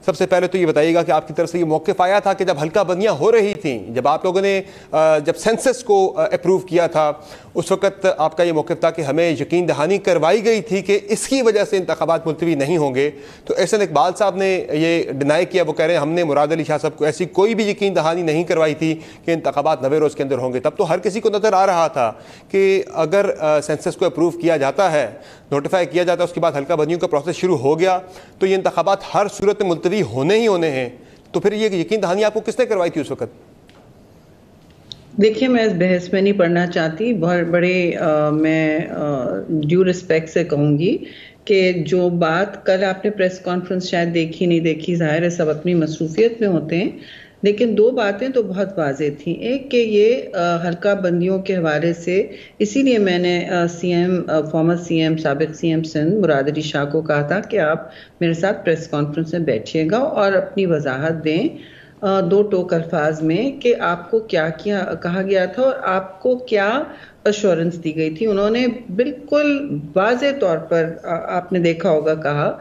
سب سے پہلے تو یہ بتائیے گا کہ آپ کی طرف سے یہ موقف آیا تھا کہ جب حلقہ بندیاں ہو رہی تھیں، جب آپ لوگوں نے جب سینسس کو اپروو کیا تھا، اس وقت آپ کا یہ موقف تھا کہ ہمیں یقین دہانی کروائی گئی تھی کہ اس کی وجہ سے انتخابات ملتوی نہیں ہوں گے، تو احسن اقبال صاحب نے یہ ڈینائی کیا، وہ کہہ رہے ہیں ہم نے مراد علی شاہ صاحب کو ایسی کوئی بھی یقین دہانی نہیں کروائی تھی کہ انتخابات 90 روز کے اندر ہوں گے۔ تب تو ہر کسی کو نظر آ رہا تھا کہ اگر سینسس کو اپروو کیا جاتا ہے، نوٹیفائی کیا جاتا ہے، اس کے بعد حلقہ بندیوں کا پروسیس شروع ہو گیا تو یہ انتخابات ہر صورت میں ملتوی ہونے ہی ہونے ہیں، تو پھر یہ یقین دہانی آپ کو کس نے کروائی تھی اس وقت؟ دیکھیے میں اس بحث میں نہیں پڑھنا چاہتی، بہت بڑے میں ڈیو ریسپیکٹ سے کہوں گی کہ جو بات کل آپ نے پریس کانفرنس شاید دیکھی نہیں دیکھی، ظاہر ہے سب اپنی مصروفیت میں ہوتے ہیں، لیکن دو باتیں تو بہت واضح تھیں۔ ایک کہ یہ حلقہ بندیوں کے حوالے سے اسی لیے میں نے فارمر سی ایم سابق سی ایم سندھ مراد علی شاہ کو کہا تھا کہ آپ میرے ساتھ پریس کانفرنس میں بیٹھیے گا اور اپنی وضاحت دیں دو ٹوک الفاظ میں کہ آپ کو کیا کہا گیا تھا اور آپ کو کیا ایشورنس دی گئی تھی۔ انہوں نے بالکل واضح طور پر آپ نے دیکھا ہوگا کہا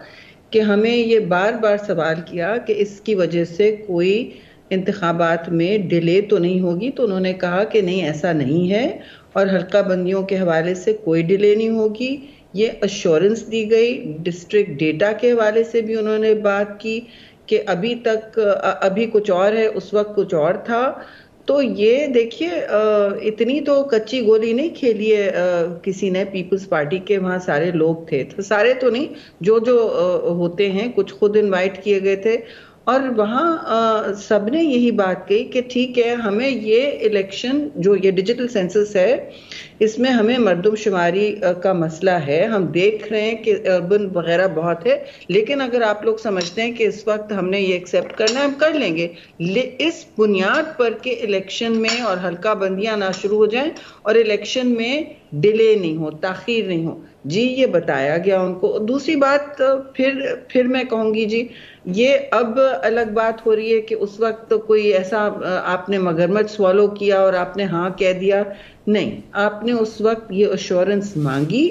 کہ ہمیں یہ بار بار سوال کیا کہ اس کی وجہ سے کوئی انتخابات میں ڈیلے تو نہیں ہوگی، تو انہوں نے کہا کہ نہیں ایسا نہیں ہے اور حلقہ بندیوں کے حوالے سے کوئی ڈیلے نہیں ہوگی، یہ ایشورنس دی گئی۔ ڈسٹرکٹ ڈیٹا کے حوالے سے بھی انہوں نے بات کی کہ ابھی تک ابھی کچھ اور ہے، اس وقت کچھ اور تھا۔ تو یہ دیکھیے اتنی تو کچی گولی نہیں کھیلی ہے کسی نے، پیپلز پارٹی کے وہاں سارے لوگ تھے، سارے تو نہیں، جو ہوتے ہیں، کچھ خود انوائٹ کیے گئے تھے، اور وہاں سب نے یہی بات کہی کہ ٹھیک ہے ہمیں یہ الیکشن جو یہ ڈیجیٹل سینسس ہے اس میں ہمیں مردم شماری کا مسئلہ ہے، ہم دیکھ رہے ہیں کہ اربن وغیرہ بہت ہے، لیکن اگر آپ لوگ سمجھتے ہیں کہ اس وقت ہم نے یہ ایکسیپٹ کرنا ہے ہم کر لیں گے، اس بنیاد پر کہ الیکشن میں اور حلقہ بندیاں نہ شروع ہو جائیں اور الیکشن میں ڈیلے نہیں ہو، تاخیر نہیں ہو، جی یہ بتایا گیا ان کو۔ دوسری بات پھر میں کہوں گی جی، یہ اب الگ بات ہو رہی ہے کہ اس وقت کوئی ایسا آپ نے مگرمچھ سوالو کیا اور آپ نے ہاں کہہ دیا، نہیں، آپ نے اس وقت یہ ایشورنس مانگی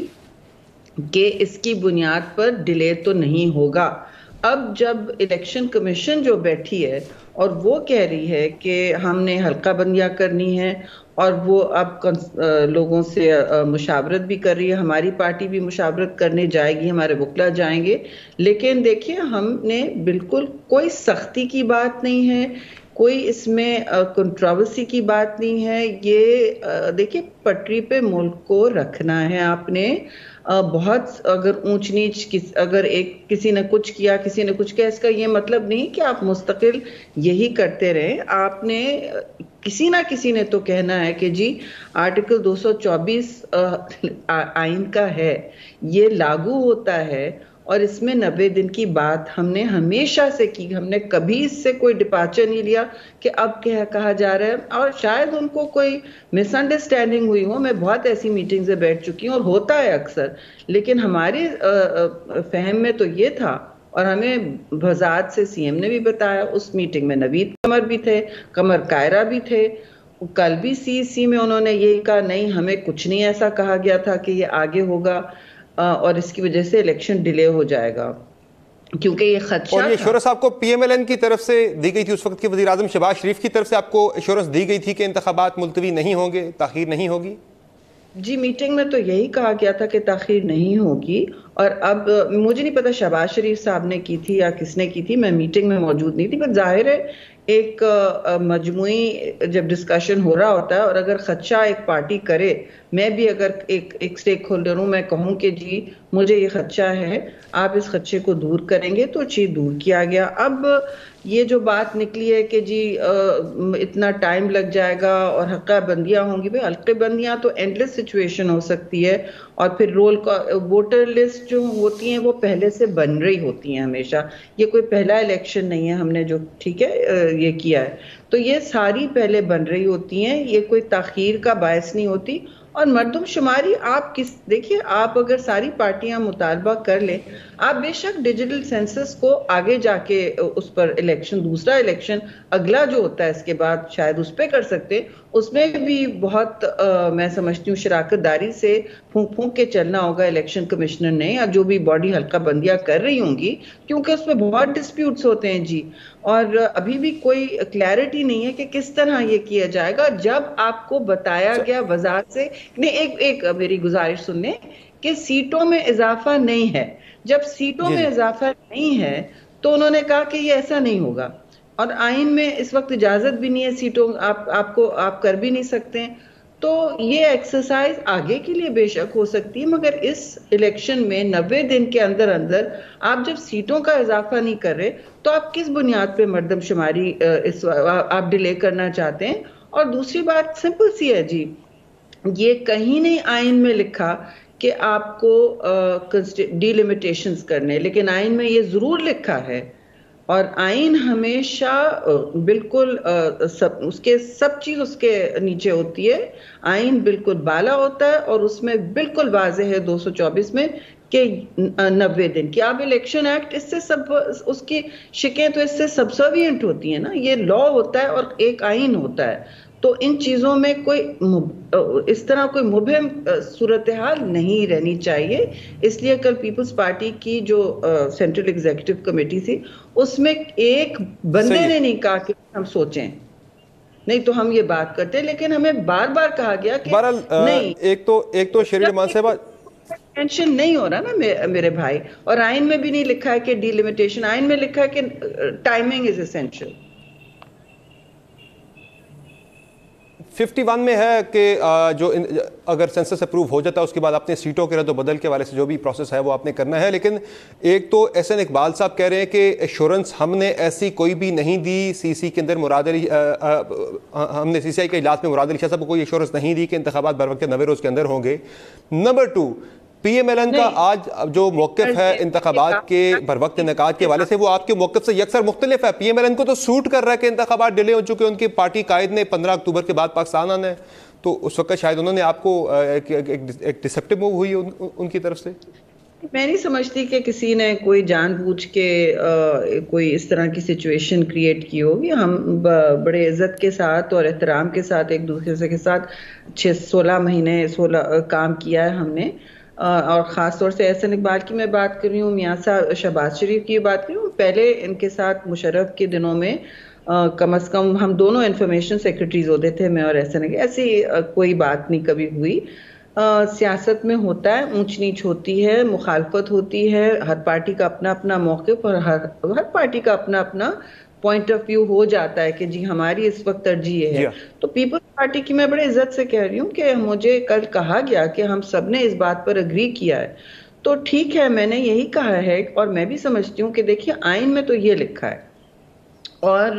کہ اس کی بنیاد پر ڈیلے تو نہیں ہوگا۔ اب جب الیکشن کمیشن جو بیٹھی ہے اور وہ کہہ رہی ہے کہ ہم نے حلقہ بندیاں کرنی ہے اور وہ اب لوگوں سے مشاورت بھی کر رہی ہے، ہماری پارٹی بھی مشاورت کرنے جائے گی، ہمارے وکلا جائیں گے، لیکن دیکھیے ہم نے بالکل کوئی سختی کی بات نہیں ہے، کوئی اس میں کنٹروورسی کی بات نہیں ہے، یہ دیکھیے پٹری پہ ملک کو رکھنا ہے آپ نے، بہت اگر اونچ نیچ اگر کسی نے کچھ کیا کسی نے کچھ کیا، اس کا یہ مطلب نہیں کہ آپ مستقل یہی کرتے رہیں، آپ نے کسی نہ کسی نے تو کہنا ہے کہ جی آرٹیکل 224 آئین کا ہے، یہ لاگو ہوتا ہے اور اس میں 90 دن کی بات ہم نے ہمیشہ سے کی، ہم نے کبھی اس سے کوئی ڈپارچر نہیں لیا کہ اب کیا کہا جا رہا ہے، اور شاید ان کو کوئی مس انڈرسٹینڈنگ ہوئی ہو، میں بہت ایسی میٹنگ سے بیٹھ چکی ہوں اور ہوتا ہے اکثر، لیکن ہمارے فہم میں تو یہ تھا، اور ہمیں وضاحت سے سی ایم نے بھی بتایا، اس میٹنگ میں نوید قمر بھی تھے، قمر کائرہ بھی تھے، کل بھی سی میں انہوں نے یہی کہا نہیں ہمیں کچھ نہیں ایسا کہا گیا تھا کہ یہ آگے ہوگا اور اس کی وجہ سے الیکشن ڈیلے ہو جائے گا، کیونکہ یہ خدشہ اور یہ تھا۔ ایشورنس آپ کو پی ایم ایل این کی طرف سے دی گئی تھی، اس وقت کے وزیر اعظم شہباز شریف کی طرف سے آپ کو ایشورنس دی گئی تھی کہ انتخابات ملتوی نہیں ہوں گے، تاخیر نہیں ہوگی؟ جی میٹنگ میں تو یہی کہا گیا تھا کہ تاخیر نہیں ہوگی، اور اب مجھے نہیں پتا شہباز شریف صاحب نے کی تھی یا کس نے کی تھی، میں میٹنگ میں موجود نہیں تھی، پر ظاہر ہے ایک مجموعی جب ڈسکشن ہو رہا ہوتا ہے اور اگر خدشہ ایک پارٹی کرے، میں بھی اگر ایک سٹیک ہولڈر ہوں، میں کہوں کہ جی مجھے یہ خدشہ ہے، آپ اس خدشے کو دور کریں گے تو چیز دور کیا گیا۔ اب یہ جو بات نکلی ہے کہ جی اتنا ٹائم لگ جائے گا اور حلقہ بندیاں ہوں گی، حلقہ بندیاں تو اینڈلیس سچویشن ہو سکتی ہے، اور پھر ووٹر لسٹ جو ہوتی ہیں وہ پہلے سے بن رہی ہوتی ہیں ہمیشہ، یہ کوئی پہلا الیکشن نہیں ہے ہم نے جو ٹھیک ہے یہ کیا ہے، تو یہ ساری پہلے بن رہی ہوتی ہیں، یہ کوئی تاخیر کا باعث نہیں ہوتی، اور مردم شماری آپ دیکھیے، آپ اگر ساری پارٹیاں مطالبہ کر لیں، آپ بے شک ڈیجیٹل سینسس کو آگے جا کے اس پر دوسرا الیکشن اگلا جو ہوتا ہے اس کے بعد شاید اس پہ کر سکتے، اس میں بھی بہت میں سمجھتی ہوں شراکت داری سے پھونک پھونک کے چلنا ہوگا الیکشن کمشنر نے، یا جو بھی باڈی حلقہ بندیاں کر رہی ہوں گی، کیونکہ اس میں بہت ڈسپیوٹس ہوتے ہیں جی، اور ابھی بھی کوئی کلیئرٹی نہیں ہے کہ کس طرح یہ کیا جائے گا. جب آپ کو بتایا گیا وزارت سے، نہیں ایک میری گزارش سننے، کہ سیٹوں میں اضافہ نہیں ہے، جب سیٹوں میں اضافہ نہیں ہے تو انہوں نے کہا کہ یہ ایسا نہیں ہوگا، اور آئین میں اس وقت اجازت بھی نہیں ہے سیٹوں آپ کر بھی نہیں سکتے ہیں. تو یہ ایکسرسائز آگے کے لیے بے شک ہو سکتی ہے، مگر اس الیکشن میں 90 دن کے اندر اندر آپ جب سیٹوں کا اضافہ نہیں کر رہے تو آپ کس بنیاد پہ مردم شماری آپ ڈیلے کرنا چاہتے ہیں؟ اور دوسری بات سمپل سی ہے جی، یہ کہیں نہیں آئین میں لکھا کہ آپ کو ڈیلیمیٹیشنز کرنے، لیکن آئین میں یہ ضرور لکھا ہے، اور آئین ہمیشہ بالکل اس کے سب چیز اس کے نیچے ہوتی ہے، آئین بالکل بالا ہوتا ہے، اور اس میں بالکل واضح ہے 224 میں کہ 90 دن کی. اب الیکشن ایکٹ اس سے اس کی شکیں تو اس سے سبسروینٹ ہوتی ہیں نا، یہ لا ہوتا ہے اور ایک آئین ہوتا ہے، تو ان چیزوں میں کوئی اس طرح کوئی مبہم صورتحال نہیں رہنی چاہیے. اس لیے کل پیپلز پارٹی کی جو سینٹرل ایگزیکٹو کمیٹی تھی، اس میں ایک بندے نے نہیں کہا کہ ہم سوچیں، نہیں تو ہم یہ بات کرتے، لیکن ہمیں بار بار کہا گیا کہ نہیں، ایک تو شیرین امان صاحبہ مینشن نہیں ہو رہا نا میرے بھائی، اور آئین میں بھی نہیں لکھا ہے کہ ڈی لمیٹیشن، آئین میں لکھا ہے کہ ٹائمنگ از اسینشل. 51 میں ہے کہ جو اگر سینسس اپروو ہو جاتا ہے اس کے بعد اپنے سیٹوں کے رد و بدل کے والے سے جو بھی پروسیس ہے وہ آپ نے کرنا ہے. لیکن ایک تو احسن اقبال صاحب کہہ رہے ہیں کہ ایشورنس ہم نے ایسی کوئی بھی نہیں دی، سی سی کے اندر ہم نے سی سی آئی کے اجلاس میں مراد علی شاہ صاحب کو کوئی ایشورنس نہیں دی کہ انتخابات بر وقت 90 روز کے اندر ہوں گے. Number 2، P M L N کا آج جو موقف ہے انتخابات کے بر وقت انعقاد کے حوالے سے وہ آپ کے موقف سے یکسر مختلف ہے. پی ایم ایل این کو تو سوٹ کر رہا ہے کہ انتخابات ڈیلے ہو چکے، ان کی پارٹی قائد نے 15 اکتوبر کے بعد پاکستان آنا ہے، تو اس وقت شاید انہوں نے آپ کو ایک ڈسپٹو موو ہوئی ان کی طرف سے. میں نہیں سمجھتی کہ کسی نے کوئی جان بوجھ کے کوئی اس طرح کی سچویشن کریٹ کی ہوگی. ہم بڑے عزت کے ساتھ اور احترام کے ساتھ ایک دوسرے کے ساتھ 16 مہینے کام کیا ہے ہم نے، اور خاص طور سے احسن اقبال کی میں بات کر رہی ہوں، میاں صاحب شہباز شریف کی بات کر رہی ہوں. پہلے ان کے ساتھ مشرف کے دنوں میں کم از کم ہم دونوں انفارمیشن سیکرٹریز ہوتے تھے، میں اور احسن. ایسی کوئی بات نہیں کبھی ہوئی. سیاست میں ہوتا ہے، اونچ نیچ ہوتی ہے، مخالفت ہوتی ہے، ہر پارٹی کا اپنا اپنا موقف اور ہر پارٹی کا اپنا اپنا پوائنٹ آف ویو ہو جاتا ہے کہ جی ہماری اس وقت ترجیح ہے. تو پیپلز پارٹی کی میں بڑے عزت سے کہہ رہی ہوں کہ مجھے کل کہا گیا کہ ہم سب نے اس بات پر اگری کیا ہے، تو ٹھیک ہے، میں نے یہی کہا ہے. اور میں بھی سمجھتی ہوں کہ دیکھیے آئین میں تو یہ لکھا ہے، اور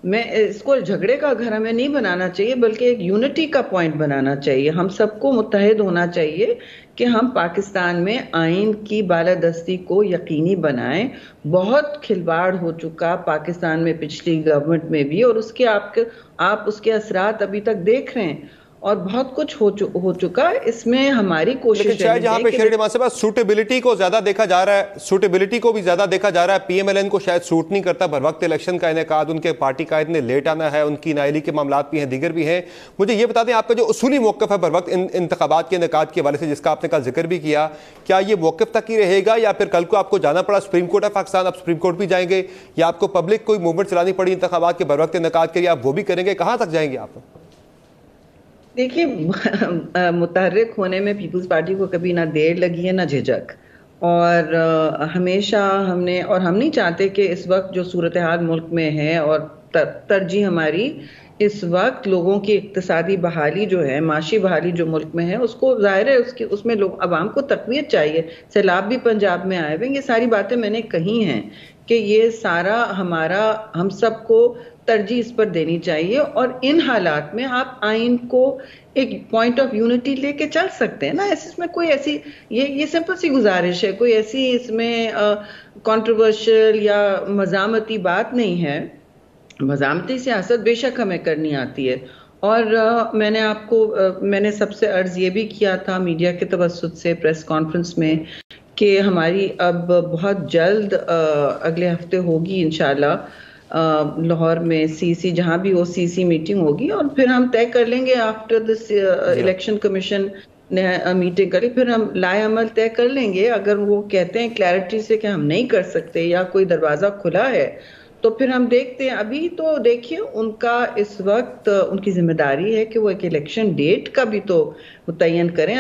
میں اس کو جھگڑے کا گھر ہمیں نہیں بنانا چاہیے، بلکہ ایک یونٹی کا پوائنٹ بنانا چاہیے. ہم سب کو متحد ہونا چاہیے کہ ہم پاکستان میں آئین کی بالادستی کو یقینی بنائیں. بہت کھلواڑ ہو چکا پاکستان میں پچھلی گورنمنٹ میں بھی، اور اس کے آپ اس کے اثرات ابھی تک دیکھ رہے ہیں، اور بہت کچھ ہو چکا ہے. اس میں ہماری کوشش ہے. لیکن شاید یہاں پہ شیرین امان صاحبہ سوٹیبلٹی کو زیادہ دیکھا جا رہا ہے، سوٹیبلٹی کو بھی زیادہ دیکھا جا رہا ہے. پی ایم ایل این کو شاید سوٹ نہیں کرتا بر وقت الیکشن کا انعقاد، ان کے پارٹی قائد نے لیٹ آنا ہے، ان کی نااہلی کے معاملات بھی ہیں، دیگر بھی ہیں. مجھے یہ بتا دیں آپ کا جو اصولی موقف ہے بر وقت انتخابات کے انعقاد کے حوالے سے، جس کا آپ نے کل ذکر بھی کیا، کیا یہ موقف تک ہی رہے گا، یا پھر کل کو آپ کو جانا پڑا سپریم کورٹ آف پاکستان، آپ سپریم کورٹ بھی جائیں گے، یا آپ کو پبلک کوئی موومنٹ چلانی پڑی انتخابات کے بر وقت انعقاد کے لیے، آپ وہ بھی کریں گے؟ کہاں تک جائیں گے آپ؟ دیکھیے، متحرک ہونے میں پیپلز پارٹی کو کبھی نہ دیر لگی ہے نہ جھجک، اور ہمیشہ ہم نہیں چاہتے کہ اس وقت جو صورتحال ملک میں ہے، اور ترجیح ہماری اس وقت لوگوں کی اقتصادی بحالی جو ہے، معاشی بحالی جو ملک میں ہے، اس کو ظاہر ہے اس میں عوام کو تقویت چاہیے. سیلاب بھی پنجاب میں آئے ہوئے، یہ ساری باتیں میں نے کہی ہیں کہ یہ سارا ہم سب کو ترجیح اس پر دینی چاہیے. اور ان حالات میں آپ آئین کو ایک پوائنٹ آف یونٹی لے کے چل سکتے ہیں نا. اس میں کوئی ایسی یہ سمپل سی گزارش ہے، کوئی ایسی اس میں کنٹروورشل یا مزاحمتی بات نہیں ہے. مزاحمتی سیاست بے شک ہمیں کرنی آتی ہے، اور میں نے آپ کو میں نے سب سے عرض یہ بھی کیا تھا میڈیا کے توسط سے پریس کانفرنس میں کہ ہماری اب بہت جلد اگلے ہفتے ہوگی انشاءاللہ لاہور میں جہاں بھی OCC میٹنگ ہوگی، اور پھر ہم طے کر لیں گے آفٹر دس الیکشن کمیشن نے میٹنگ کری، پھر ہم لائے عمل طے کر لیں گے۔ اگر وہ کہتے ہیں کلیئرٹی سے کہ ہم نہیں کر سکتے یا کوئی دروازہ کھلا ہے تو پھر ہم دیکھتے ہیں۔ ابھی تو دیکھیے ان کا اس وقت ان کی ذمہ داری ہے کہ وہ ایک الیکشن ڈیٹ کا بھی تو متعین کریں۔